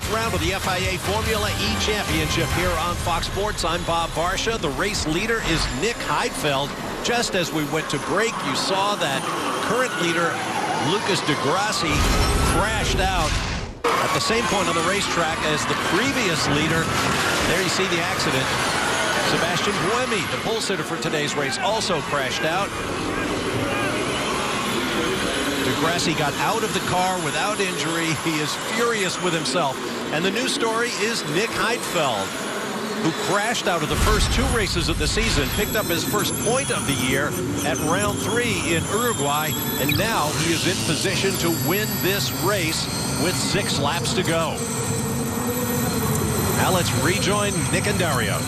fourth round of the FIA Formula E Championship here on Fox Sports. I'm Bob Barsha. The race leader is Nick Heidfeld. Just as we went to break, you saw that current leader, Lucas de Grassi, crashed out at the same point on the racetrack as the previous leader. There you see the accident. Sebastian Buemi, the pole sitter for today's race, also crashed out. De Grassi got out of the car without injury. He is furious with himself. And the new story is Nick Heidfeld, who crashed out of the first two races of the season, picked up his first point of the year at round 3 in Uruguay, and now he is in position to win this race with 6 laps to go. Now let's rejoin Nick and Dario.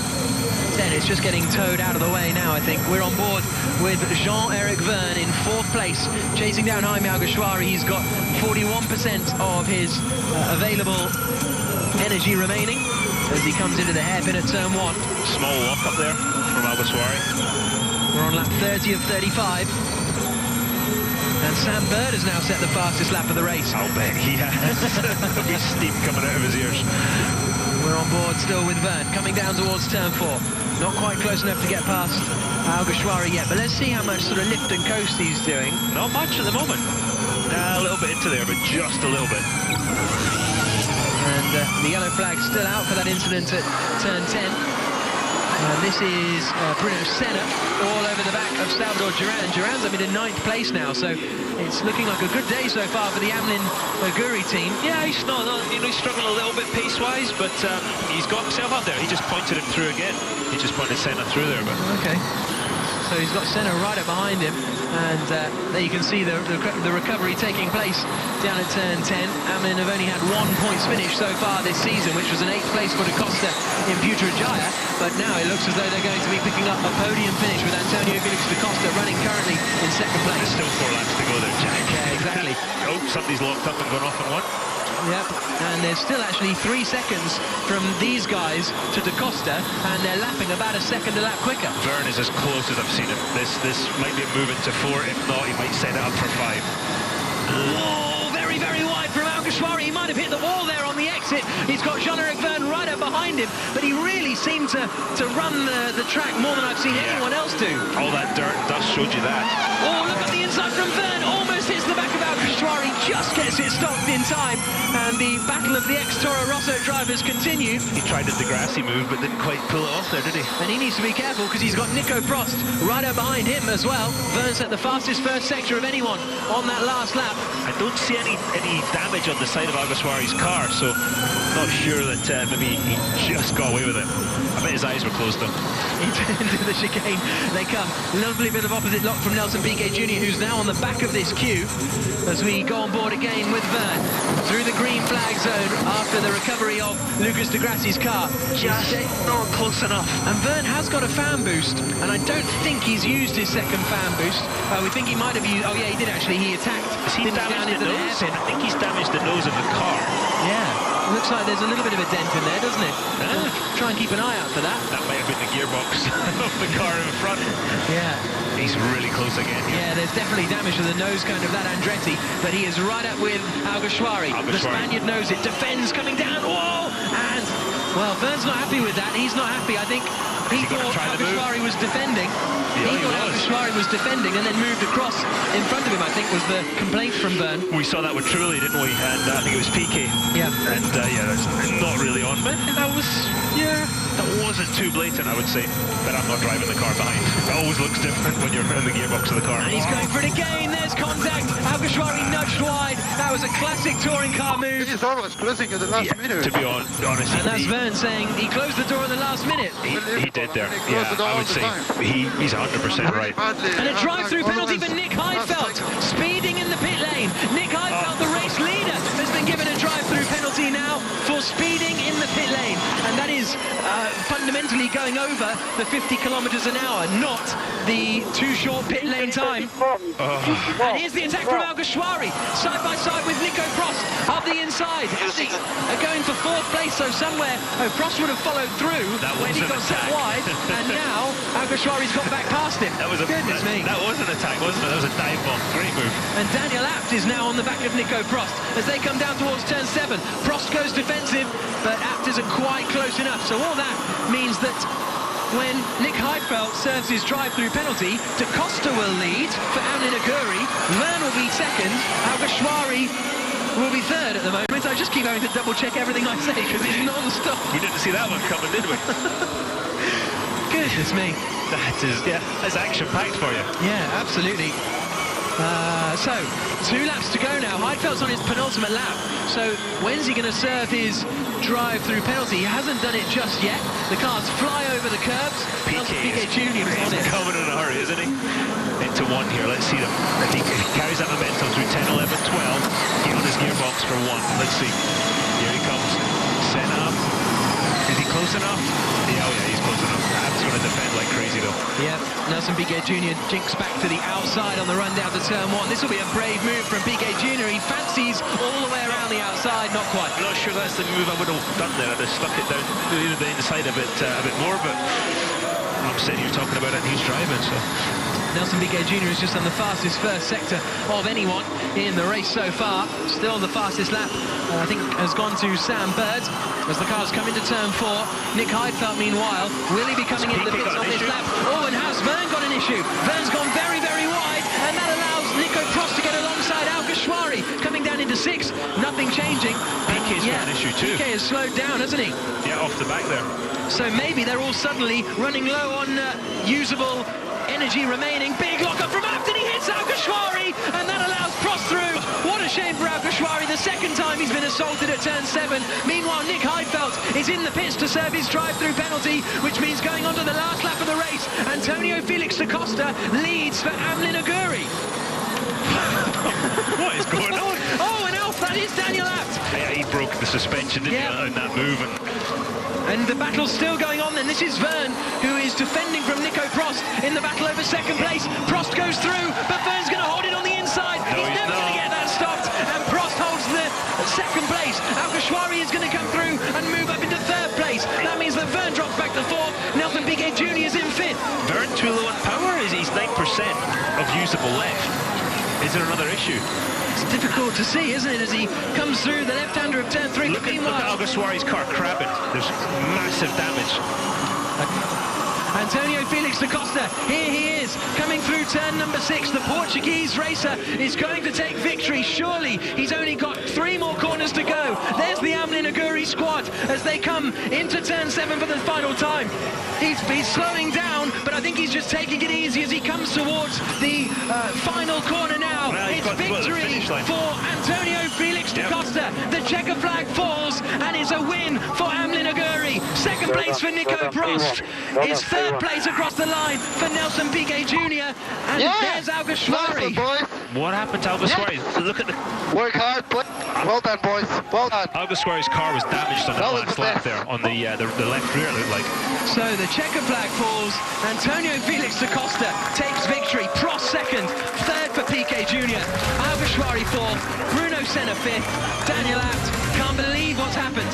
It's just getting towed out of the way now, I think. We're on board with Jean-Eric Vergne in 4th place, chasing down Jaime Alguersuari. He's got 41% of his available energy remaining as he comes into the hairpin at turn 1. Small walk up there from Alguersuari. We're on lap 30 of 35. And Sam Bird has now set the fastest lap of the race. I'll bet he has. There'll be steam coming out of his ears. We're on board still with Vergne, coming down towards turn 4. Not quite close enough to get past Alguersuari yet, but let's see how much sort of lift and coast he's doing. Not much at the moment. A little bit into there, but just a little bit. And the yellow flag's still out for that incident at turn 10. And this is Bruno Senna all over the back of Salvador Duran. Duran's in 9th place now, so it's looking like a good day so far for the Amlin Aguri team. Yeah, he's not he's struggling a little bit pace-wise, but he's got himself up there. He just pointed him through again. He just pointed Senna through there, but... Okay. So he's got Senna right up behind him, and there you can see the recovery taking place down at turn 10. Amlin have only had 1 points finish so far this season, which was an 8th place for Da Costa in Putrajaya, but now it looks as though they're going to be picking up a podium finish with Antonio Felix Da Costa running currently in 2nd place. There's still 4 laps to go there, Jack. Yeah, exactly. Oh, somebody's locked up and gone off in one. Yep, and there's still actually 3 seconds from these guys to Da Costa, and they're lapping about a second a lap quicker. Vergne is as close as I've seen him. This might be a move into 4. If not, he might set it up for 5. Whoa, very, very wide from Alguersuari. He might have hit the wall there on the exit. He's got Jean-Eric Vergne right up behind him, but he really seemed to run the track more than I've seen anyone else do. All that dirt and dust showed you that. Oh, look at the inside from Vergne. Almost hits the back of Alguersuari, just gets it stopped in time. And the battle of the ex-Toro Rosso drivers continue. He tried a de Grassi move, but didn't quite pull it off there, did he? And he needs to be careful because he's got Nico Prost right up behind him as well. Vergne set the fastest first sector of anyone on that last lap. I don't see any damage on the side of Alguersuari's car, so not sure that maybe he just got away with it. I bet his eyes were closed though. Into the chicane they come. Lovely bit of opposite lock from Nelson Piquet Jr., who's now on the back of this queue as we go on board again with Vergne through the green flag zone after the recovery of Lucas de Grassi's car. Just not close enough. And Vergne has got a fan boost, and I don't think he's used his second fan boost. We think he might have used... Oh yeah, he did actually. He attacked. Has he damaged the nose? I think he's damaged the nose of the car. Yeah. Looks like there's a little bit of a dent in there, doesn't it? Yeah. Try and keep an eye out for that. That might have been the gearbox of the car in front. Yeah. He's really close again. Yeah, there's definitely damage to the nose cone of that Andretti, but he is right up with Alguersuari. The Spaniard knows it, defends, coming down, whoa! And, well, Vergne's not happy with that. He's not happy. I think he thought Alguersuari was defending. Yeah, he thought Alguersuari was defending and then moved across in front of him, I think, was the complaint from Vergne. We saw that with Trulli, didn't we? And I think it was Piquet. Yeah. And, yeah, that's not really on. But that was, yeah, that wasn't too blatant, I would say. But I'm not driving the car behind. It always looks different when you're in the gearbox of the car. And he's going for it again. There's contact. Alguersuari nudged wide. That was a classic touring car move. He thought it was closing at the last minute. To be honest. And that's Vergne saying he closed the door in the last minute. He did there. Yeah, I would say he's 100% right. And a drive-through penalty for Nick Heidfeld. Speeding in the pit lane. Nick Heidfeld, the race leader, has been given a drive-through penalty now for speeding in the pit lane. And that is fundamentally going over the 50 kilometers an hour, not the too short pit lane time. And here's the attack from Alguersuari, side by side with Nico Prost up the inside. Going for fourth place, so somewhere Prost would have followed through when he got set wide, and now Alguersuari's got back past him. That was Goodness me. That was an attack, wasn't it? That was a dive bomb. Great move. And Daniel Abt is now on the back of Nico Prost as they come down towards turn 7. Prost goes defensive, but Abt isn't quite close enough. So all that means that when Nick Heidfeld serves his drive-through penalty, Da Costa will lead for Amlin Aguri, Verne will be second, Alguersuari will be third at the moment. I just keep having to double-check everything I say because it's non-stop. We didn't see that one coming, did we? Goodness me. That's action-packed for you. Yeah, absolutely. So, 2 laps to go now. Heidfeld's on his penultimate lap. So, when's he going to serve his drive-through penalty? He hasn't done it just yet. The cars fly over the curbs. Piquet Jr. is on it. Coming in a hurry, isn't he? Into 1 here. Let's see them. If he carries that momentum through 10, 11, 12. Get on his gearbox for 1. Let's see. Here he comes. Set up. Is he close enough? Yeah, oh yeah, he's close enough. Ab's going to defend like crazy, though. Yeah, Nelson Piquet Jr. jinks back to the outside on the run down to turn 1. This will be a brave move from Piquet Jr. He fancies all the way around the outside, not quite. I'm not sure that's the move I would have done there. I'd have stuck it down the inside a bit more, but I'm sitting here talking about it and he's driving, so... Nelson Piquet Jr. has just done the fastest first sector of anyone in the race so far. Still the fastest lap, I think, has gone to Sam Bird as the cars come into turn 4. Nick Heidfeld, meanwhile, will he be coming into the pits on this lap? Oh, and has Verne got an issue? Verne's gone very, very wide, and that allows Nico Prost to get alongside Alguersuari, coming down into 6th. Nothing changing. Piquet's got an issue too. Piquet has slowed down, hasn't he? Yeah, off the back there. So maybe they're all suddenly running low on usable energy remaining. Big lock-up from Abt, and he hits Alguersuari, and that allows Prost through. What a shame for Alguersuari, the second time he's been assaulted at turn 7. Meanwhile, Nick Heidfeld is in the pits to serve his drive-through penalty, which means going on to the last lap of the race. Antonio Felix da Costa leads for Amlin Aguri. What is going on? Oh, and Alf, that is Daniel Abt. Yeah, he broke the suspension, didn't he, in that move. And the battle's still going on then. This is Verne, who is defending from Nico Prost in the battle over second place. Prost goes through, but Verne's going to hold it on the inside. No, he's never going to get that stopped. And Prost holds the second place. Alguersuari is going to come through and move up into 3rd place. That means that Verne drops back to 4th. Nelson Piquet Jr. is in 5th. Verne too low on power? He's 9% of usable left. Is there another issue? It's difficult to see, isn't it, as he comes through the left-hander of turn 3. Look at Alguersuari's car crabbing. There's massive damage. Antonio Felix da Costa, here he is, coming through turn number 6. The Portuguese racer is going to take victory. Surely he's only got 3 more corners to go. There's the Amlin Aguri squad as they come into turn 7 for the final time. He's slowing down, but I think he's just taking it easy as he comes towards the final corner now. Well, it's victory for Antonio Felix da Costa. The checker flag falls and it's a win for Amlin Aguri. Second place for Nico Prost. It's 3rd place across the line for Nelson Piquet Jr. And there's Alguersuari. What happened to Alguersuari? Look at the... Work hard, but well done, boys. Well done. Alguersuari's car was damaged on the last lap there, on the left rear, it looked like. So the checker flag falls. Antonio Felix da Costa takes victory. Prost 2nd, 3rd for Piquet Jr. Alguersuari 4th, Bruno Senna 5th, Daniel Abt. Can't believe what's happened.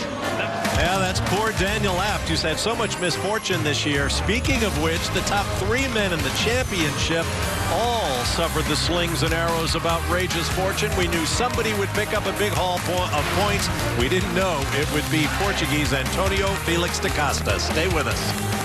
Yeah, that's poor Daniel Abt, who's had so much misfortune this year. Speaking of which, the top 3 men in the championship all suffered the slings and arrows of outrageous fortune. We knew somebody would pick up a big haul of points. We didn't know it would be Portuguese Antonio Felix da Costa. Stay with us.